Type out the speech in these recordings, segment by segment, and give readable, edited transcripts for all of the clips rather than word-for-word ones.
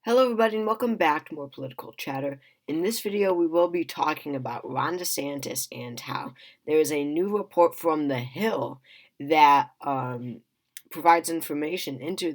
Hello everybody and welcome back to more political chatter. In this video we will be talking about Ron DeSantis and how there is a new report from The Hill that provides information into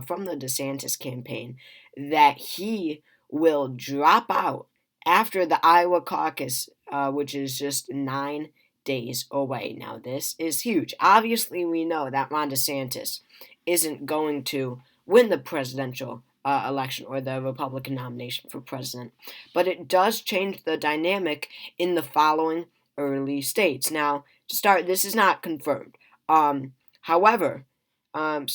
from the DeSantis campaign that he will drop out after the Iowa caucus, which is just 9 days away. Now this is huge. Obviously we know that Ron DeSantis isn't going to win the presidential election or the Republican nomination for president. But it does change the dynamic in the following early states. Now, to start, this is not confirmed. However, a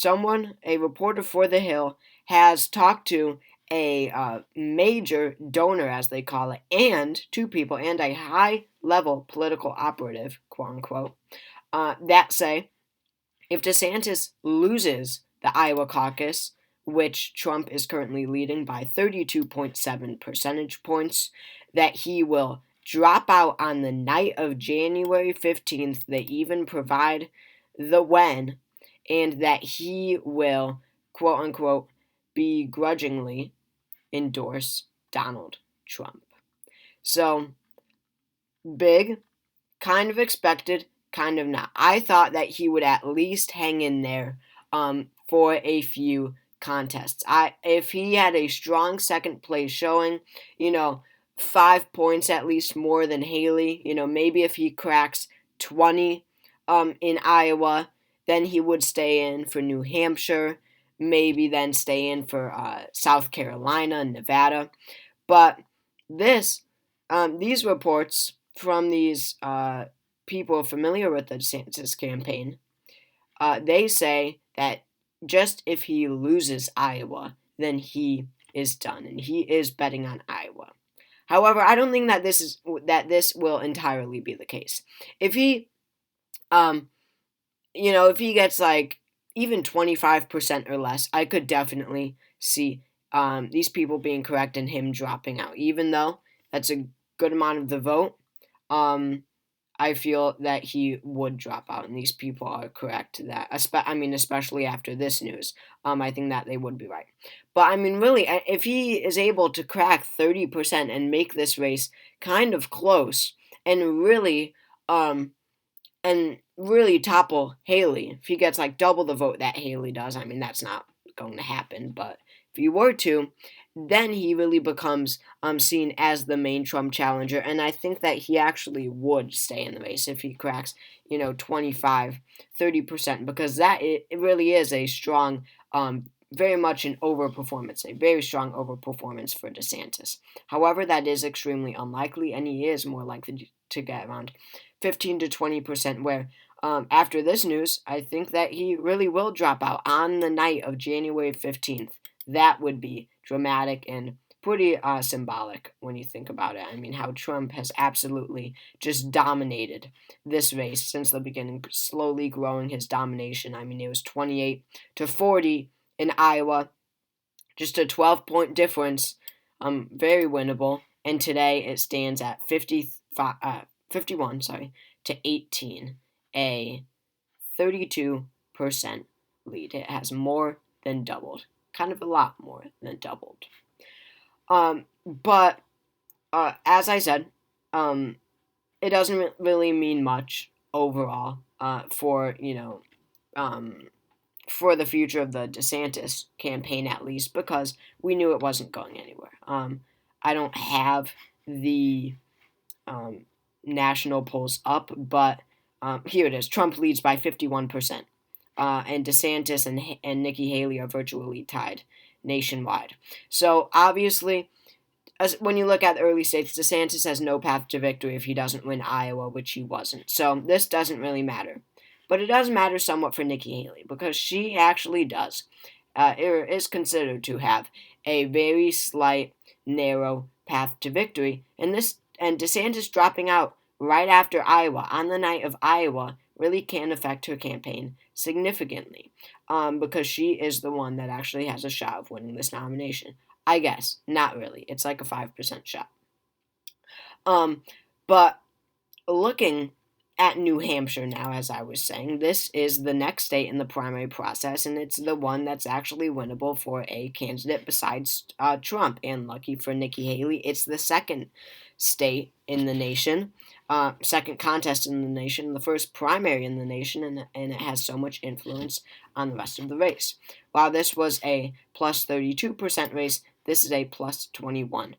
reporter for The Hill, has talked to a major donor, as they call it, and two people, and a high-level political operative, quote-unquote, that say if DeSantis loses the Iowa caucus, which Trump is currently leading by 32.7 percentage points, that he will drop out on the night of January 15th. They even provide the when, and that he will, quote-unquote, begrudgingly endorse Donald Trump. So, big, kind of expected, kind of not. I thought that he would at least hang in there for a few contests. If he had a strong second place showing, 5 points at least more than Haley, maybe if he cracks 20 in Iowa, then he would stay in for New Hampshire, maybe then stay in for South Carolina and Nevada. But these reports from these people familiar with the DeSantis campaign, they say that just if he loses Iowa, then he is done, and he is betting on Iowa. However, I don't think that this will entirely be the case. If he, if he gets like even 25% or less, I could definitely see these people being correct and him dropping out. Even though that's a good amount of the vote, I feel that he would drop out, and these people are correct. Especially after this news, I think that they would be right. But really, if he is able to crack 30% and make this race kind of close, and really topple Haley, if he gets like double the vote that Haley does, that's not going to happen. But if he were to, then he really becomes seen as the main Trump challenger, and I think that he actually would stay in the race if he cracks, 25, 30%, because it really is a strong, very much an overperformance, a very strong overperformance for DeSantis. However, that is extremely unlikely, and he is more likely to get around 15 to 20%, where after this news, I think that he really will drop out on the night of January 15th. That would be dramatic and pretty symbolic when you think about it. How Trump has absolutely just dominated this race since the beginning, slowly growing his domination. it was 28 to 40 in Iowa, just a 12-point difference, very winnable. And today it stands at 51 to 18, a 32% lead. It has more than doubled. Kind of a lot more than doubled. But as I said, it doesn't really mean much overall for the future of the DeSantis campaign, at least, because we knew it wasn't going anywhere. I don't have the national polls up, but here it is. Trump leads by 51%. And DeSantis and Nikki Haley are virtually tied nationwide. So obviously, when you look at the early states, DeSantis has no path to victory if he doesn't win Iowa, which he wasn't. So this doesn't really matter. But it does matter somewhat for Nikki Haley, because she actually is considered to have a very slight, narrow path to victory. And DeSantis dropping out right after Iowa, on the night of Iowa, really can affect her campaign significantly, because she is the one that actually has a shot of winning this nomination. I guess. Not really. It's like a 5% shot. But looking at New Hampshire now, as I was saying. This is the next state in the primary process, and it's the one that's actually winnable for a candidate besides Trump. And lucky for Nikki Haley, it's the second state in the nation, second contest in the nation, the first primary in the nation, and it has so much influence on the rest of the race. While this was a plus 32% race, this is a plus 21%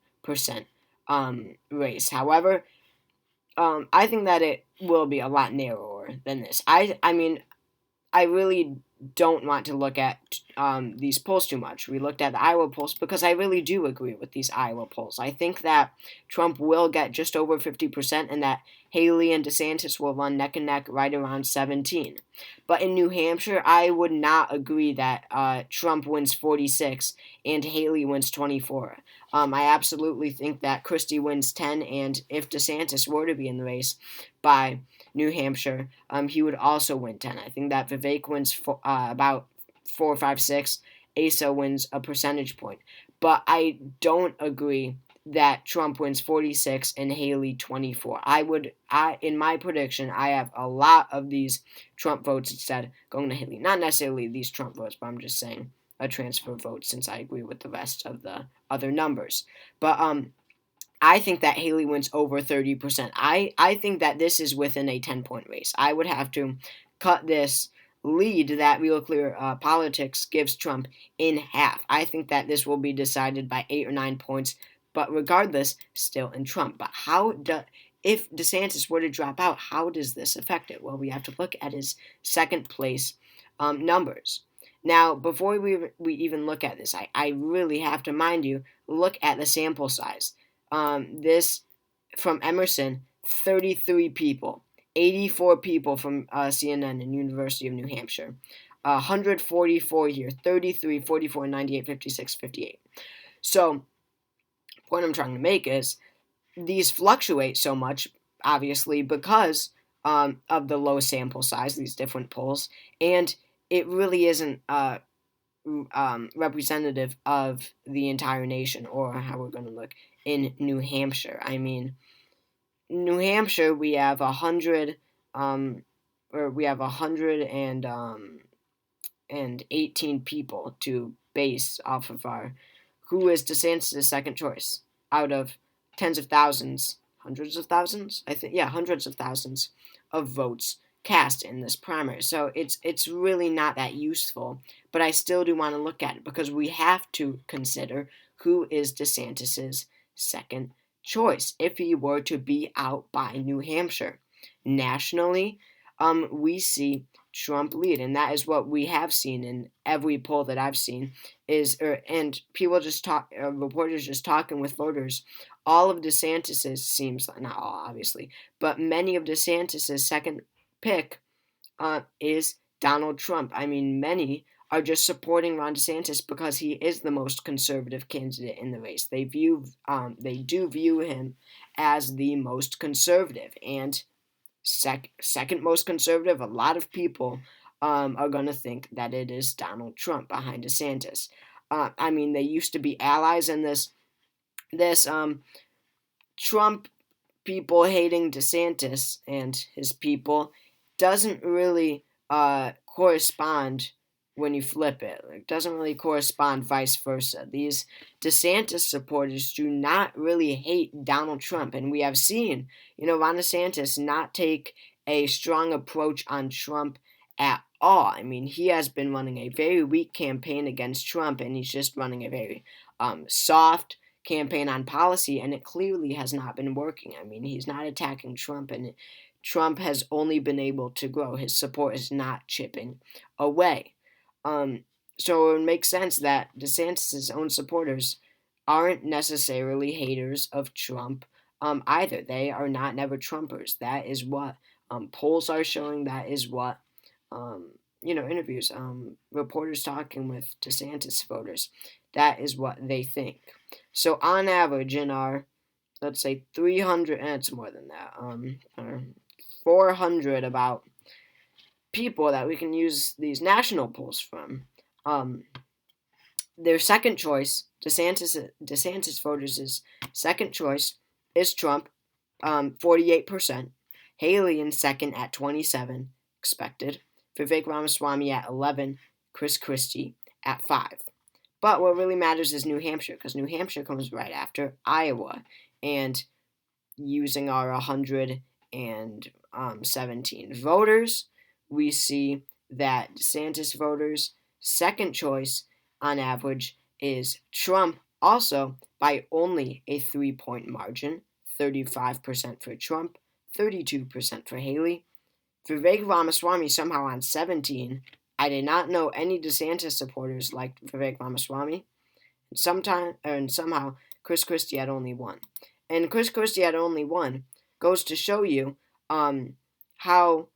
race. However, I think that it will be a lot narrower than this. I mean, I really don't want to look at these polls too much. We looked at the Iowa polls because I really do agree with these Iowa polls. I think that Trump will get just over 50% and that Haley and DeSantis will run neck and neck right around 17. But in New Hampshire, I would not agree that Trump wins 46 and Haley wins 24. I absolutely think that Christie wins 10, and if DeSantis were to be in the race by New Hampshire, he would also win 10. I think that Vivek wins about 4, 5, 6. Asa wins a percentage point. But I don't agree that Trump wins 46 and Haley 24. In my prediction, I have a lot of these Trump votes instead going to Haley. Not necessarily these Trump votes, but I'm just saying a transfer vote since I agree with the rest of the other numbers. But I think that Haley wins over 30%. I think that this is within a 10-point race. I would have to cut this lead that Real Clear Politics gives Trump in half. I think that this will be decided by 8 or 9 points, but regardless, still in Trump. But if DeSantis were to drop out, how does this affect it? Well, we have to look at his second place numbers. Now, before we even look at this, I really have to mind you, look at the sample size. This, from Emerson, 33 people, 84 people from CNN and University of New Hampshire, 144 here, 33, 44, 98, 56, 58. So, the point I'm trying to make is these fluctuate so much, obviously, because of the low sample size, these different polls, and it really isn't representative of the entire nation or how we're going to look in New Hampshire. I mean, New Hampshire, we have 100, or we have 118 people to base off of our who is DeSantis' second choice out of tens of thousands, hundreds of thousands, hundreds of thousands of votes cast in this primary. So it's really not that useful, but I still do want to look at it because we have to consider who is DeSantis' second choice if he were to be out by New Hampshire. Nationally, we see Trump lead, and that is what we have seen in every poll that I've seen. And people reporters just talking with voters. All of DeSantis' seems not all obviously, but many of DeSantis' second pick is Donald Trump. I mean, many are just supporting Ron DeSantis because he is the most conservative candidate in the race. They do view him as the most conservative, and second most conservative. A lot of people are going to think that it is Donald Trump behind DeSantis. I mean, they used to be allies, and this Trump people hating DeSantis and his people doesn't really correspond when you flip it. It doesn't really correspond vice versa. These DeSantis supporters do not really hate Donald Trump, and we have seen, Ron DeSantis not take a strong approach on Trump at all. I mean, he has been running a very weak campaign against Trump, and he's just running a very soft campaign on policy, and it clearly has not been working. I mean, he's not attacking Trump, and Trump has only been able to grow. His support is not chipping away. So it makes sense that DeSantis' own supporters aren't necessarily haters of Trump either. They are not never Trumpers. That is what polls are showing. That is what interviews, reporters talking with DeSantis voters. That is what they think. So on average, in our, let's say 300, and it's more than that, 400 about people that we can use these national polls from. Their second choice, DeSantis voters' second choice is Trump, 48%. Haley in second at 27, expected. Vivek Ramaswamy at 11, Chris Christie at 5. But what really matters is New Hampshire, because New Hampshire comes right after Iowa. And using our 117 voters, we see that DeSantis voters' second choice on average is Trump, also by only a 3-point margin, 35% for Trump, 32% for Haley. Vivek Ramaswamy somehow on 17. I did not know any DeSantis supporters liked Vivek Ramaswamy. Somehow Chris Christie had only 1. And Chris Christie had only 1 goes to show you how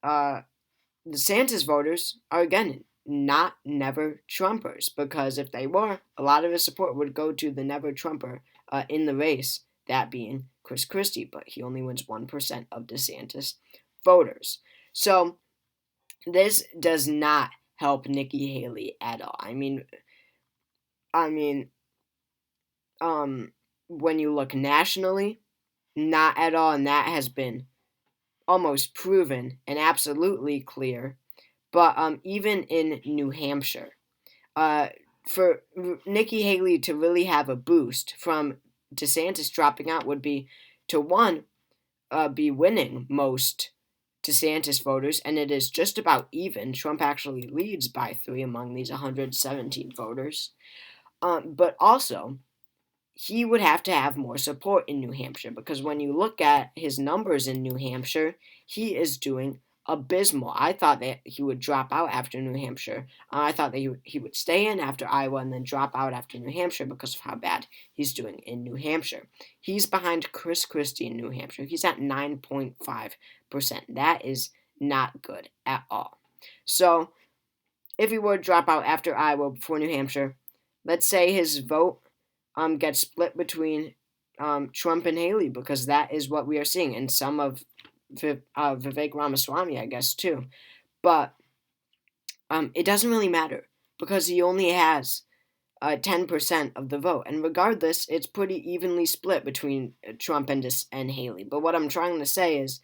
DeSantis voters are, again, never Trumpers, because if they were, a lot of his support would go to the never Trumper in the race, that being Chris Christie, but he only wins 1% of DeSantis voters. So this does not help Nikki Haley at all. I mean, when you look nationally, not at all, and that has been almost proven and absolutely clear. But even in New Hampshire, for Nikki Haley to really have a boost from DeSantis dropping out would be to, one, be winning most DeSantis voters, and it is just about even. Trump actually leads by 3 among these 117 voters. But also, he would have to have more support in New Hampshire, because when you look at his numbers in New Hampshire, he is doing abysmal. I thought that he would drop out after New Hampshire. I thought that he would stay in after Iowa and then drop out after New Hampshire because of how bad he's doing in New Hampshire. He's behind Chris Christie in New Hampshire. He's at 9.5%. That is not good at all. So, if he were to drop out after Iowa before New Hampshire, let's say his vote gets split between Trump and Haley, because that is what we are seeing, and some of Vivek Ramaswamy, I guess, too. But it doesn't really matter, because he only has 10% of the vote, and regardless, it's pretty evenly split between Trump and Haley. But what I'm trying to say is,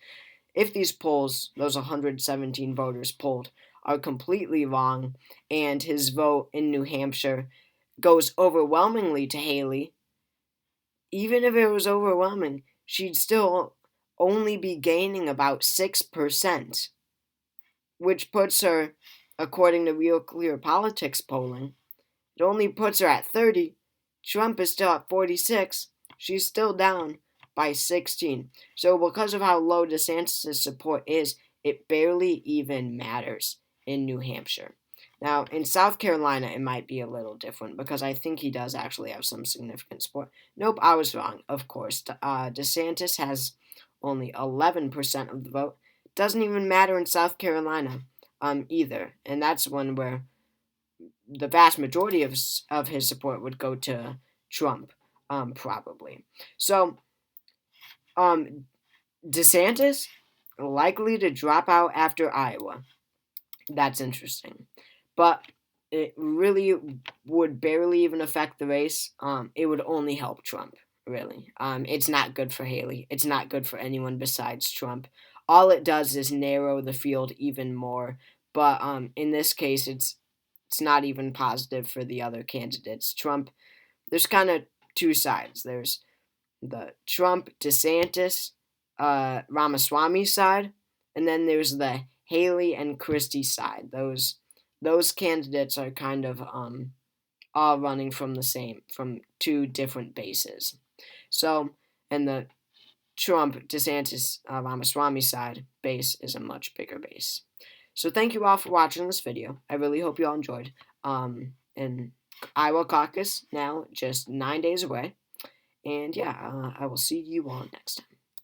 if these polls, those 117 voters polled, are completely wrong, and his vote in New Hampshire goes overwhelmingly to Haley, even if it was overwhelming, she'd still only be gaining about 6%, which puts her, according to Real Clear Politics polling, it only puts her at 30. Trump is still at 46. She's still down by 16. So because of how low DeSantis' support is, it barely even matters in New Hampshire. Now, in South Carolina, it might be a little different, because I think he does actually have some significant support. Nope, I was wrong, of course. DeSantis has only 11% of the vote. Doesn't even matter in South Carolina either. And that's one where the vast majority of his support would go to Trump, probably. So, DeSantis likely to drop out after Iowa. That's interesting. But it really would barely even affect the race. It would only help Trump, really. It's not good for Haley. It's not good for anyone besides Trump. All it does is narrow the field even more. But in this case, it's not even positive for the other candidates. Trump, there's kind of two sides. There's the Trump, DeSantis, Ramaswamy side, and then there's the Haley and Christie side. Those candidates are kind of all running from two different bases. So, and the Trump, DeSantis, Ramaswamy side base is a much bigger base. So thank you all for watching this video. I really hope you all enjoyed. And Iowa caucus now just 9 days away. And yeah, I will see you all next time.